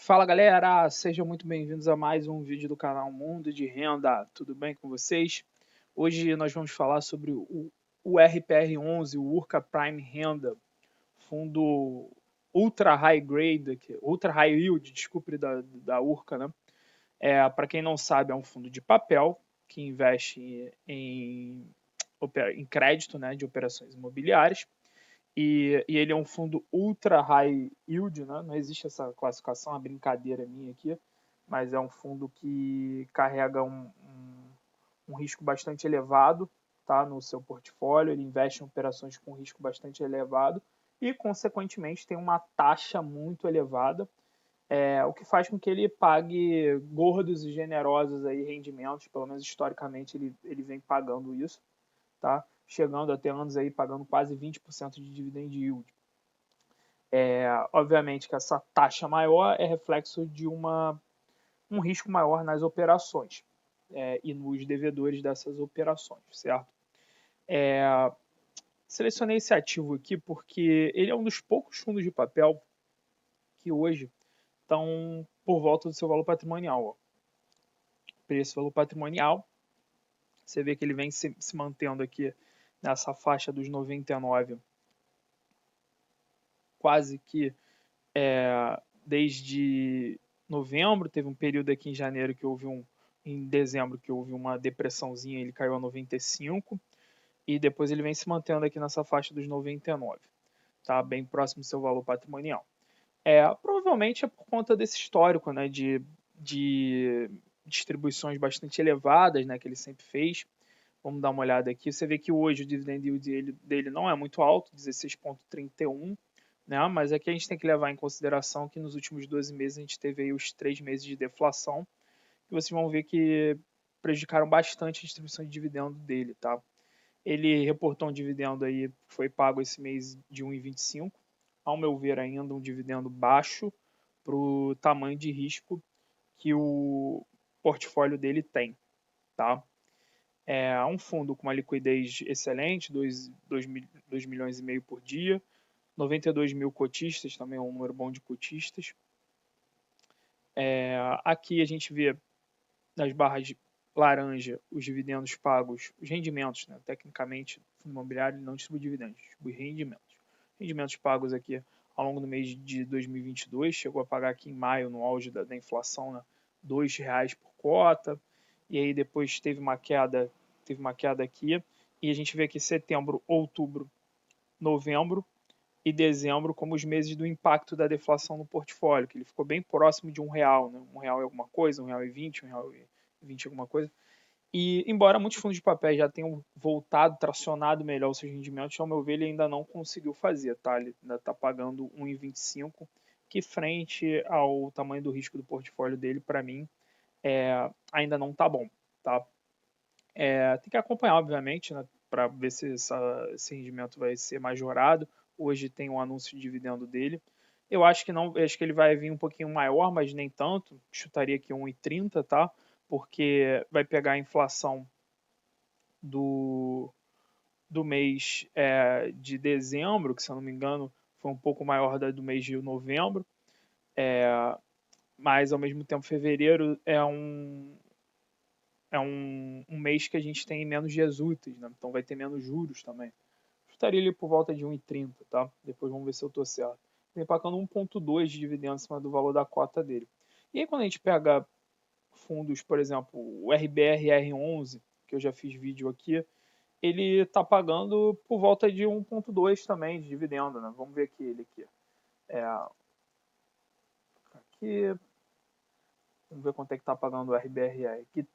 Fala galera, sejam muito bem-vindos a mais um vídeo do canal Mundo de Renda, tudo bem com vocês? Hoje nós vamos falar sobre o RPR11, o Urca Prime Renda, fundo Ultra High Grade, Ultra High Yield, desculpe, da Urca, né? Para quem não sabe, é um fundo de papel que investe em crédito, né, de operações imobiliárias. E ele é um fundo ultra high yield, né? Não existe essa classificação, é uma brincadeira minha aqui, mas é um fundo que carrega um risco bastante elevado, tá, no seu portfólio. Ele investe em operações com risco bastante elevado e, consequentemente, tem uma taxa muito elevada, o que faz com que ele pague gordos e generosos aí rendimentos. Pelo menos historicamente ele vem pagando isso, tá? Chegando até anos aí pagando quase 20% de dividend yield. Obviamente que essa taxa maior é reflexo de um risco maior nas operações, e nos devedores dessas operações, certo? Selecionei esse ativo aqui porque ele é um dos poucos fundos de papel que hoje estão por volta do seu valor patrimonial. Ó. Preço valor patrimonial, você vê que ele vem se mantendo aqui nessa faixa dos 99, quase que desde novembro. Teve um período aqui em janeiro que houve em dezembro que houve uma depressãozinha, ele caiu a 95 e depois ele vem se mantendo aqui nessa faixa dos 99, tá? Bem próximo do seu valor patrimonial. Provavelmente é por conta desse histórico, né, de distribuições bastante elevadas, né, que ele sempre fez. Vamos dar uma olhada aqui. Você vê que hoje o dividend yield dele não é muito alto, 16,31, né? Mas aqui a gente tem que levar em consideração que nos últimos 12 meses a gente teve aí os 3 meses de deflação, e vocês vão ver que prejudicaram bastante a distribuição de dividendo dele, tá? Ele reportou um dividendo aí, foi pago esse mês de 1,25, ao meu ver ainda um dividendo baixo para o tamanho de risco que o portfólio dele tem, tá? É um fundo com uma liquidez excelente, 2 milhões e meio por dia, 92 mil cotistas, também é um número bom de cotistas. Aqui a gente vê nas barras de laranja os dividendos pagos, os rendimentos, né? Tecnicamente, o fundo imobiliário não distribui dividendos, distribui rendimentos. Rendimentos pagos aqui ao longo do mês de 2022, chegou a pagar aqui em maio, no auge da inflação, né? R$ 2 por cota, e aí depois teve uma queda aqui, e a gente vê aqui setembro, outubro, novembro e dezembro como os meses do impacto da deflação no portfólio, que ele ficou bem próximo de R$ 1, né? R$ 1 e alguma coisa, R$ 1,20, R$ 1,20 alguma coisa. E embora muitos fundos de papéis já tenham voltado, tracionado melhor os seus rendimentos, ao meu ver ele ainda não conseguiu fazer, tá? Ele ainda está pagando 1,25, que frente ao tamanho do risco do portfólio dele, para mim, ainda não está bom, tá? Tem que acompanhar, obviamente, né, para ver se esse rendimento vai ser majorado. Hoje tem um anúncio de dividendo dele. Eu acho que não, acho que ele vai vir um pouquinho maior, mas nem tanto. Chutaria aqui 1,30, tá? Porque vai pegar a inflação do, do mês de dezembro, que se eu não me engano foi um pouco maior da do mês de novembro. Mas ao mesmo tempo fevereiro é um mês que a gente tem menos dias úteis, né? Então vai ter menos juros também. Estaria ali por volta de 1,30, tá? Depois vamos ver se eu estou certo. Vem pagando 1,2 de dividendo em cima do valor da cota dele. E aí quando a gente pega fundos, por exemplo, o RBRR11, que eu já fiz vídeo aqui, ele está pagando por volta de 1,2 também de dividendo, né? Vamos ver aqui ele aqui. Aqui, vamos ver quanto é que está pagando o RBRR, que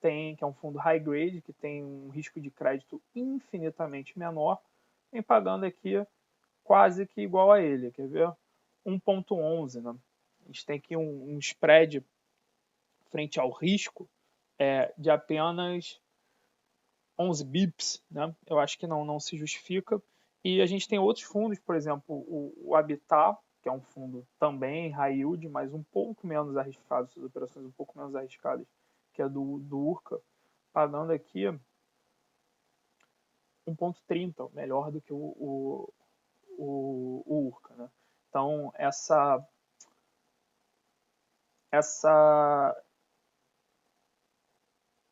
é um fundo high grade, que tem um risco de crédito infinitamente menor, vem pagando aqui quase que igual a ele, quer ver? 1,11, né? A gente tem aqui um spread frente ao risco de apenas 11 bips, né? Eu acho que não se justifica. E a gente tem outros fundos, por exemplo, o Habitat, que é um fundo também high yield, mas um pouco menos arriscado, suas operações um pouco menos arriscadas, que é do Urca, pagando aqui 1,30, melhor do que o Urca, né? Então,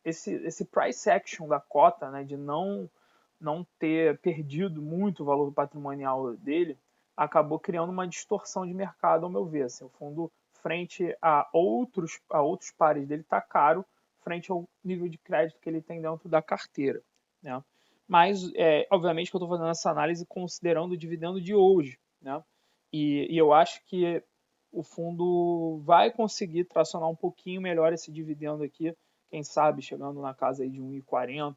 esse price action da cota, né, de não ter perdido muito o valor patrimonial dele, acabou criando uma distorção de mercado, ao meu ver. Assim, o fundo, frente a outros pares dele, está caro frente ao nível de crédito que ele tem dentro da carteira. Né? Mas, obviamente, que eu estou fazendo essa análise considerando o dividendo de hoje. Né? E eu acho que o fundo vai conseguir tracionar um pouquinho melhor esse dividendo aqui, quem sabe chegando na casa aí de 1,40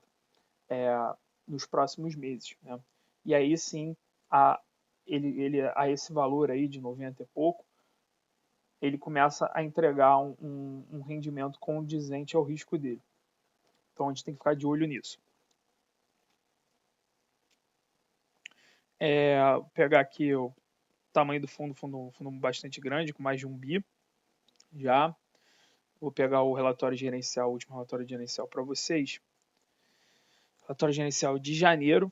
nos próximos meses. Né? E aí sim, a esse valor aí de 90 e pouco, ele começa a entregar um rendimento condizente ao risco dele. Então a gente tem que ficar de olho nisso. Vou pegar aqui o tamanho do fundo, fundo bastante grande, com mais de 1 bi já. Vou pegar o relatório gerencial, o último relatório gerencial para vocês. Relatório gerencial de janeiro.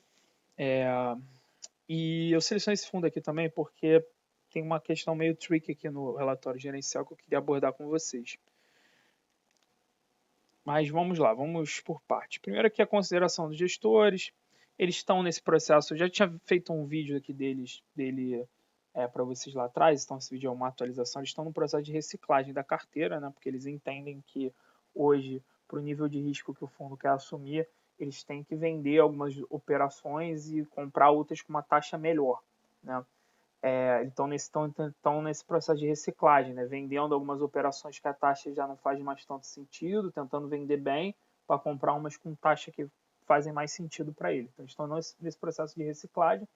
E eu selecionei esse fundo aqui também porque tem uma questão meio tricky aqui no relatório gerencial que eu queria abordar com vocês. Mas vamos lá, vamos por parte. Primeiro aqui a consideração dos gestores. Eles estão nesse processo, eu já tinha feito um vídeo aqui dele para vocês lá atrás, então esse vídeo é uma atualização. Eles estão no processo de reciclagem da carteira, né, porque eles entendem que hoje, para o nível de risco que o fundo quer assumir, eles têm que vender algumas operações e comprar outras com uma taxa melhor. Né? Estão nesse processo de reciclagem, né? Vendendo algumas operações que a taxa já não faz mais tanto sentido, tentando vender bem para comprar umas com taxa que fazem mais sentido para ele. Então, estão nesse processo de reciclagem.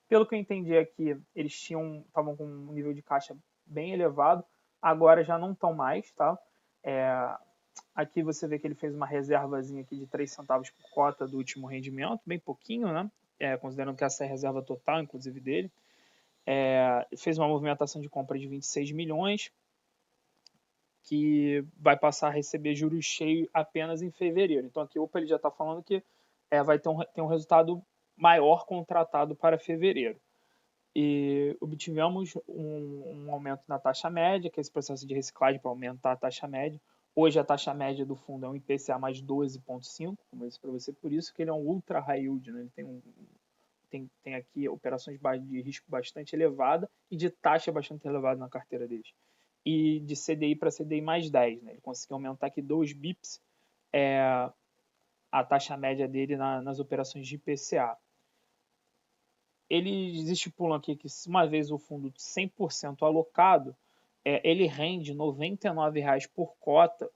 Pelo que eu entendi aqui, eles estavam com um nível de caixa bem elevado, agora já não estão mais, tá? Aqui você vê que ele fez uma reservazinha aqui de 3 centavos por cota do último rendimento, bem pouquinho, né? Considerando que essa é a reserva total, inclusive, dele. Fez uma movimentação de compra de 26 milhões, que vai passar a receber juros cheios apenas em fevereiro. Então aqui ele já está falando que vai ter um resultado maior contratado para fevereiro. E obtivemos um aumento na taxa média, que é esse processo de reciclagem para aumentar a taxa média. Hoje a taxa média do fundo é um IPCA mais 12,5, como eu disse para você, por isso que ele é um ultra high yield, né? Ele tem aqui operações de risco bastante elevada e de taxa bastante elevada na carteira deles. E de CDI para CDI mais 10. Né? Ele conseguiu aumentar aqui 2 bips a taxa média dele nas operações de IPCA. Eles estipulam aqui que, uma vez o fundo 100% alocado, ele rende R$ 99,00 por cota,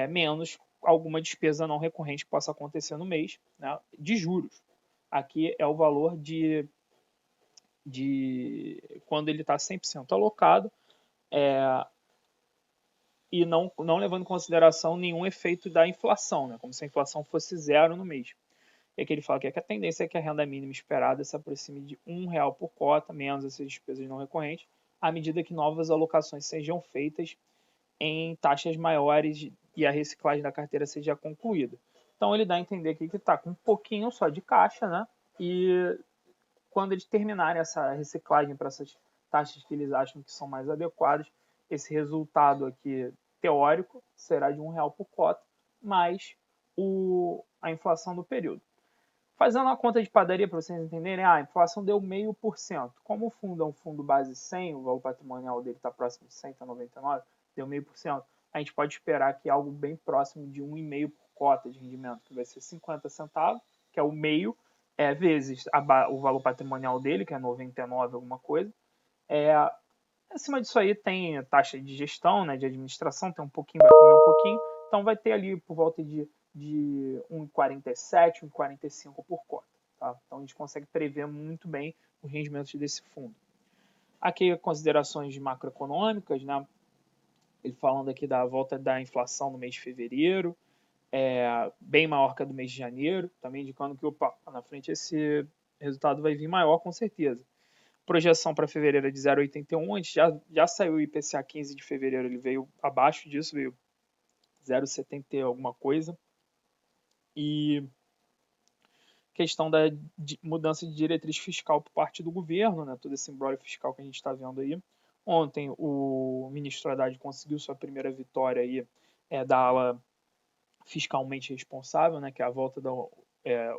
menos alguma despesa não recorrente que possa acontecer no mês, né, de juros. Aqui é o valor de quando ele está 100% alocado e não levando em consideração nenhum efeito da inflação, né, como se a inflação fosse zero no mês. É que ele fala que a tendência é que a renda mínima esperada se aproxime de R$ 1,00 por cota, menos essas despesas não recorrentes, à medida que novas alocações sejam feitas em taxas maiores e a reciclagem da carteira seja concluída. Então ele dá a entender aqui que está com um pouquinho só de caixa, né? E quando eles terminarem essa reciclagem para essas taxas que eles acham que são mais adequadas, esse resultado aqui teórico será de R$ 1,00 por cota, mais a inflação do período. Fazendo uma conta de padaria para vocês entenderem, a inflação deu 0,5%. Como o fundo é um fundo base 100, o valor patrimonial dele está próximo de 100, está 99, deu 0,5%. A gente pode esperar que algo bem próximo de 1,5 por cota de rendimento, que vai ser 50 centavos, que é o meio, vezes o valor patrimonial dele, que é 99 alguma coisa. Acima disso aí tem taxa de gestão, né, de administração, tem um pouquinho, vai comer um pouquinho, então vai ter ali por volta de 1,47, 1,45 por cota. Tá? Então a gente consegue prever muito bem os rendimentos desse fundo. Aqui considerações macroeconômicas, né? Ele falando aqui da volta da inflação no mês de fevereiro, bem maior que a do mês de janeiro, também indicando que na frente esse resultado vai vir maior com certeza. Projeção para fevereiro é de 0,81, a gente já saiu o IPCA 15 de fevereiro, ele veio abaixo disso, veio 0,70 alguma coisa. E questão da mudança de diretriz fiscal por parte do governo, né? Todo esse embrólio fiscal que a gente está vendo aí. Ontem o ministro Haddad conseguiu sua primeira vitória aí, da ala fiscalmente responsável, né, que é a volta da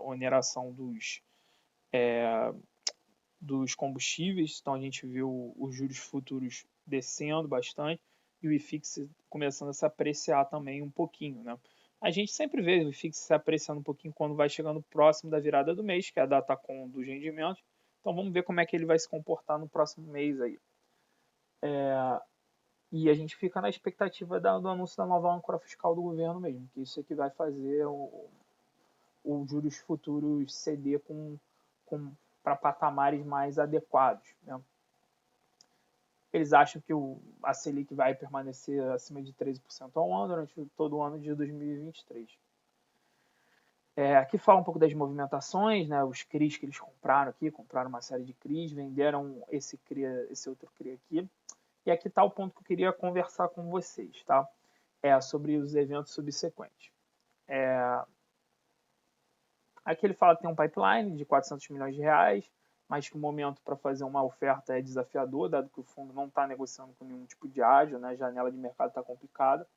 oneração dos combustíveis. Então a gente viu os juros futuros descendo bastante e o IFIX começando a se apreciar também um pouquinho, né? A gente sempre vê o IFIX se apreciando um pouquinho quando vai chegando próximo da virada do mês, que é a data com dos rendimentos. Então vamos ver como é que ele vai se comportar no próximo mês aí. E a gente fica na expectativa do anúncio da nova âncora fiscal do governo mesmo, que isso é que vai fazer os juros futuros ceder para patamares mais adequados, né? Eles acham que a Selic vai permanecer acima de 13% ao ano durante todo o ano de 2023. Aqui fala um pouco das movimentações, né? Os CRIs que eles compraram aqui, compraram uma série de CRIs, venderam esse outro CRI aqui. E aqui está o ponto que eu queria conversar com vocês, tá? Sobre os eventos subsequentes. Aqui ele fala que tem um pipeline de 400 milhões de reais, mas que o momento para fazer uma oferta é desafiador, dado que o fundo não está negociando com nenhum tipo de ágio, né? A janela de mercado está complicada.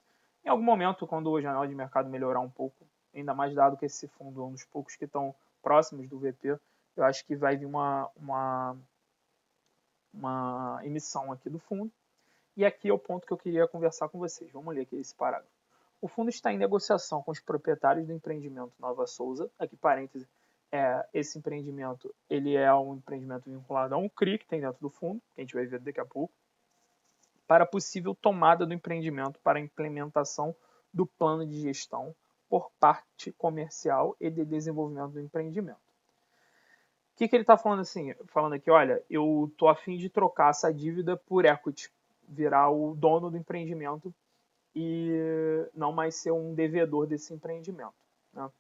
Em algum momento, quando a janela de mercado melhorar um pouco, ainda mais dado que esse fundo é um dos poucos que estão próximos do VP, eu acho que vai vir uma emissão aqui do fundo. E aqui é o ponto que eu queria conversar com vocês. Vamos ler aqui esse parágrafo. O fundo está em negociação com os proprietários do empreendimento Nova Souza. Aqui, parêntese, esse empreendimento ele é um empreendimento vinculado a um CRI que tem dentro do fundo, que a gente vai ver daqui a pouco, para possível tomada do empreendimento para a implementação do plano de gestão por parte comercial e de desenvolvimento do empreendimento. O que ele está falando assim? Falando aqui, olha, eu tô a fim de trocar essa dívida por equity, virar o dono do empreendimento e não mais ser um devedor desse empreendimento, né?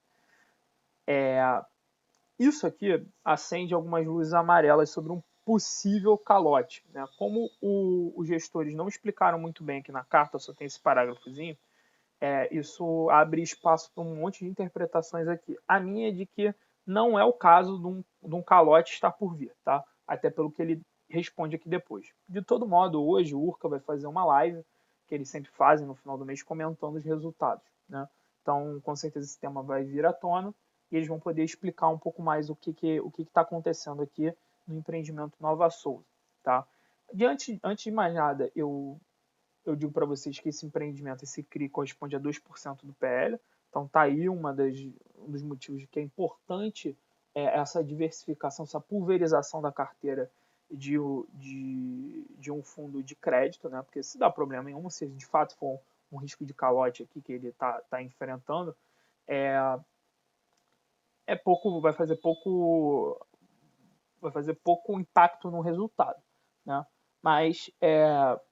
Isso aqui acende algumas luzes amarelas sobre um possível calote, né? Como os gestores não explicaram muito bem aqui na carta, só tem esse parágrafozinho, isso abre espaço para um monte de interpretações aqui. A minha é de que não é o caso de um calote estar por vir, tá? Até pelo que ele responde aqui depois. De todo modo, hoje o Urca vai fazer uma live, que eles sempre fazem no final do mês, comentando os resultados, né? Então, com certeza esse tema vai vir à tona e eles vão poder explicar um pouco mais o que está acontecendo aqui no empreendimento Nova Souza, tá? Antes de mais nada, eu digo para vocês que esse empreendimento, esse CRI, corresponde a 2% do PL. Então tá aí um dos motivos de que é importante essa diversificação, essa pulverização da carteira de um fundo de crédito, né? Porque se dá problema nenhum, se de fato for um risco de calote aqui que ele está enfrentando, vai fazer pouco impacto no resultado, né? Mas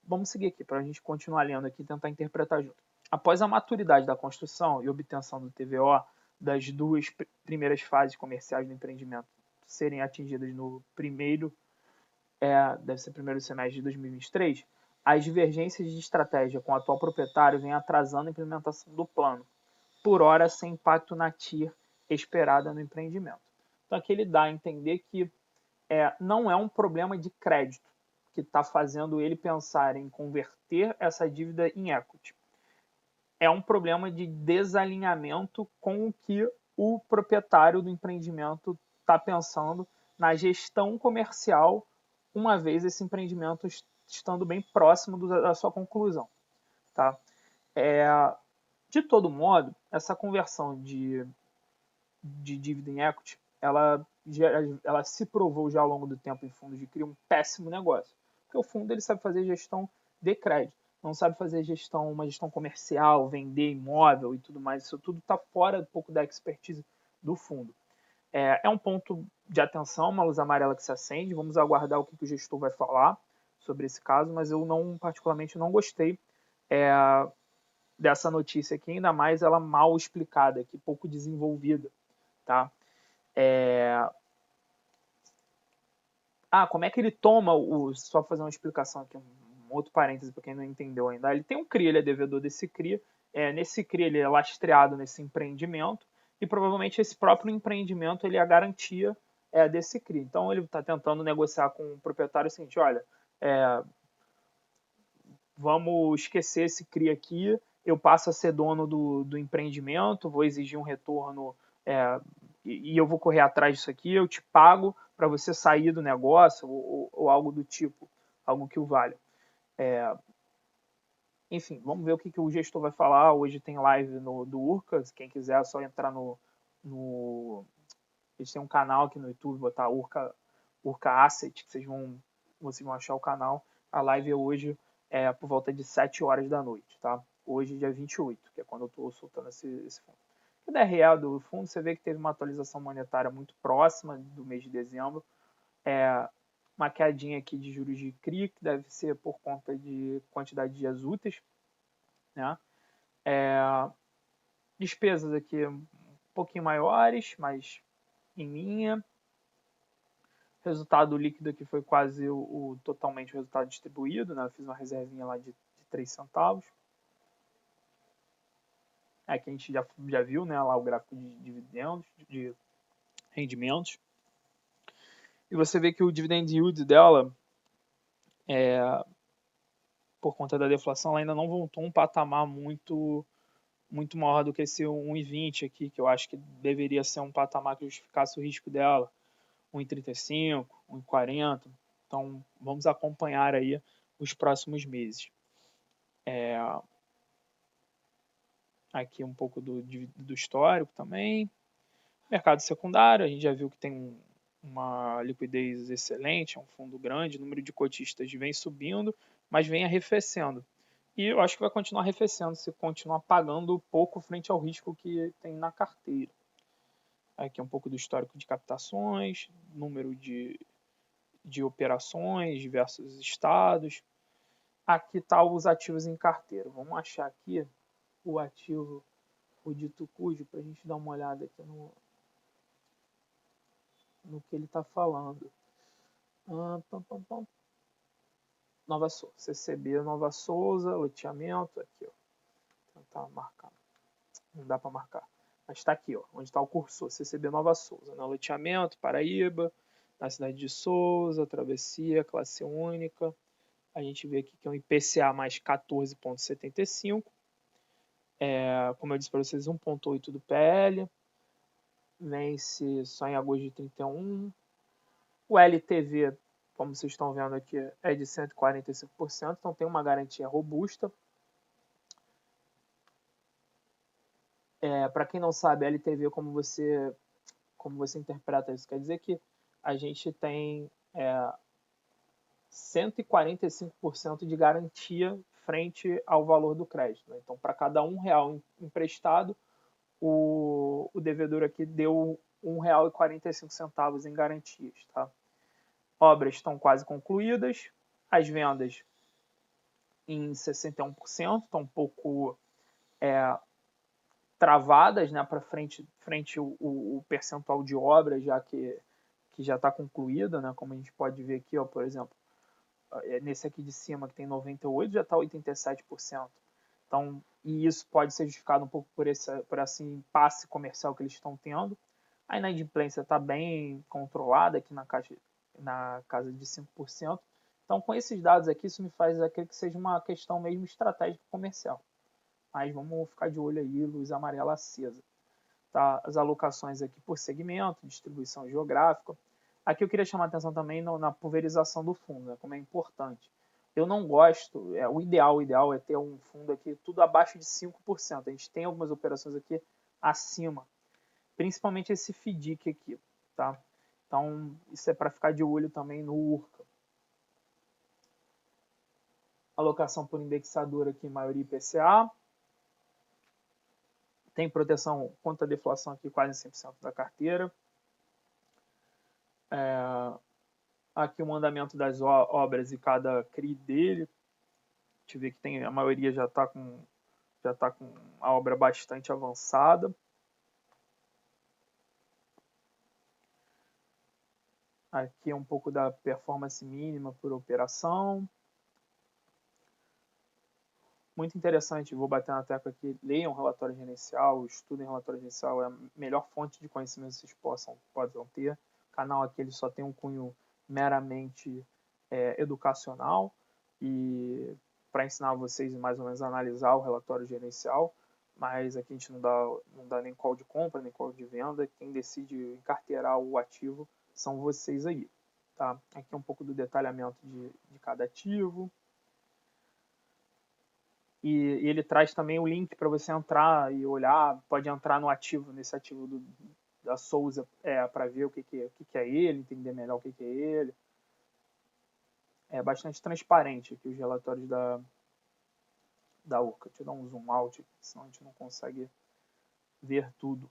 vamos seguir aqui para a gente continuar lendo aqui e tentar interpretar junto. Após a maturidade da construção e obtenção do TVO das duas primeiras fases comerciais do empreendimento serem atingidas no deve ser primeiro semestre de 2023, as divergências de estratégia com o atual proprietário vêm atrasando a implementação do plano, por hora sem impacto na TIR esperada no empreendimento. Então aqui ele dá a entender que não é um problema de crédito que está fazendo ele pensar em converter essa dívida em equity. É um problema de desalinhamento com o que o proprietário do empreendimento está pensando na gestão comercial, uma vez esse empreendimento estando bem próximo da sua conclusão. Tá? De todo modo, essa conversão de dívida em equity, ela se provou já ao longo do tempo em fundos de CRI um péssimo negócio. Porque o fundo ele sabe fazer gestão de crédito, não sabe fazer uma gestão comercial, vender imóvel e tudo mais. Isso tudo está fora um pouco da expertise do fundo. É um ponto de atenção, uma luz amarela que se acende. Vamos aguardar o que o gestor vai falar sobre esse caso, mas eu particularmente não gostei dessa notícia aqui, ainda mais ela mal explicada, aqui, pouco desenvolvida. Tá? Como é que ele toma só fazer uma explicação aqui, um outro parêntese para quem não entendeu ainda. Ele tem um CRI, ele é devedor desse CRI. Nesse CRI ele é lastreado nesse empreendimento e provavelmente esse próprio empreendimento ele é a garantia desse CRI. Então ele está tentando negociar com o proprietário o seguinte, olha, vamos esquecer esse CRI aqui, eu passo a ser dono do empreendimento, vou exigir um retorno e eu vou correr atrás disso aqui, eu te pago para você sair do negócio ou algo do tipo, algo que o valha. Enfim, vamos ver o que o gestor vai falar. Hoje tem live do Urca, quem quiser é só entrar no... Eles têm um canal aqui no YouTube, botar Urca Asset, que vocês vão achar o canal. A live é hoje por volta de 7 horas da noite, tá? Hoje, dia 28, que é quando eu estou soltando esse fundo. O DRE do fundo, você vê que teve uma atualização monetária muito próxima do mês de dezembro. Uma quedinha aqui de juros de CRI, que deve ser por conta de quantidade de dias úteis, né? Despesas aqui um pouquinho maiores, mas em linha. Resultado líquido aqui foi quase totalmente o resultado distribuído, né? Eu fiz uma reservinha lá de 3 centavos. Aqui a gente já viu, né, lá o gráfico de dividendos, de rendimentos. E você vê que o dividend yield dela, por conta da deflação, ela ainda não voltou um patamar muito maior do que esse 1,20 aqui, que eu acho que deveria ser um patamar que justificasse o risco dela. 1,35, 1,40. Então, vamos acompanhar aí os próximos meses. Aqui um pouco do histórico também. Mercado secundário, a gente já viu que tem uma liquidez excelente, é um fundo grande, o número de cotistas vem subindo, mas vem arrefecendo. E eu acho que vai continuar arrefecendo se continuar pagando pouco frente ao risco que tem na carteira. Aqui um pouco do histórico de captações, número de operações, diversos estados. Aqui está os ativos em carteira. Vamos achar aqui o ativo, o dito cujo, para a gente dar uma olhada aqui no que ele está falando. Nova Souza, CCB Nova Souza, loteamento, aqui, ó. Vou tentar marcar. Não dá para marcar. Mas está aqui, ó, onde está o cursor, CCB Nova Souza. No loteamento, Paraíba, na cidade de Souza, travessia, classe única. A gente vê aqui que é um IPCA mais 14,75. Como eu disse para vocês, 1,8 do PL. Vence só em agosto de 31. O LTV, como vocês estão vendo aqui, é de 145%, então tem uma garantia robusta. Para quem não sabe, LTV, como você interpreta isso, quer dizer que a gente tem 145% de garantia frente ao valor do crédito. Né? Então, para cada R$1 emprestado, o devedor aqui deu R$1,45 em garantias. Tá? Obras estão quase concluídas, as vendas em 61%, estão um pouco travadas, né, para frente o percentual de obras, já que já está concluída, né, como a gente pode ver aqui, ó, por exemplo, nesse aqui de cima que tem 98%, já está 87%. Então, e isso pode ser justificado um pouco por esse impasse comercial que eles estão tendo. A inadimplência está bem controlada aqui na casa de 5%. Então, com esses dados aqui, isso me faz acreditar que seja uma questão mesmo estratégica comercial. Mas vamos ficar de olho aí, luz amarela acesa. Tá? As alocações aqui por segmento, distribuição geográfica. Aqui eu queria chamar a atenção também na pulverização do fundo, né, como é importante. Eu não gosto, o ideal é ter um fundo aqui tudo abaixo de 5%. A gente tem algumas operações aqui acima, principalmente esse FDIC aqui. Tá? Então, isso é para ficar de olho também no URCA. Alocação por indexador aqui, maioria IPCA. Tem proteção contra a deflação aqui, quase 100% da carteira. Aqui o andamento das obras e cada CRI dele. A gente vê que a maioria já está com a obra bastante avançada. Aqui é um pouco da performance mínima por operação. Muito interessante, vou bater na tecla aqui, leiam o relatório gerencial, estudem o relatório gerencial, é a melhor fonte de conhecimento que vocês possam ter. O canal aqui ele só tem um cunho meramente educacional e para ensinar vocês mais ou menos a analisar o relatório gerencial, mas aqui a gente não dá nem call de compra, nem call de venda. Quem decide encarteirar o ativo são vocês aí. Tá? Aqui é um pouco do detalhamento de cada ativo. E ele traz também o link para você entrar e olhar, pode entrar no ativo, nesse ativo da Souza, para ver o que é ele, entender melhor o que é ele. É bastante transparente aqui os relatórios da Urca. Deixa eu dar um zoom out, senão a gente não consegue ver tudo.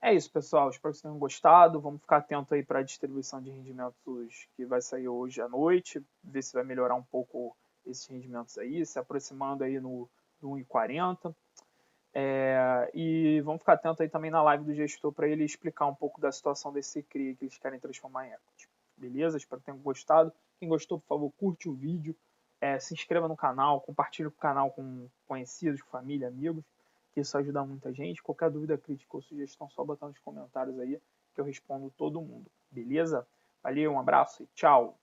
É isso, pessoal. Espero que vocês tenham gostado. Vamos ficar atento aí para a distribuição de rendimentos que vai sair hoje à noite. Ver se vai melhorar um pouco esses rendimentos aí, se aproximando aí no 1,40. E vamos ficar atento aí também na live do gestor para ele explicar um pouco da situação desse CRI que eles querem transformar em equity. Beleza? Espero que tenham gostado. Quem gostou, por favor, curte o vídeo. Se inscreva no canal, compartilhe o canal com conhecidos, família, amigos, que isso ajuda muita gente. Qualquer dúvida, crítica ou sugestão, só botar nos comentários aí que eu respondo todo mundo. Beleza? Valeu, um abraço e tchau!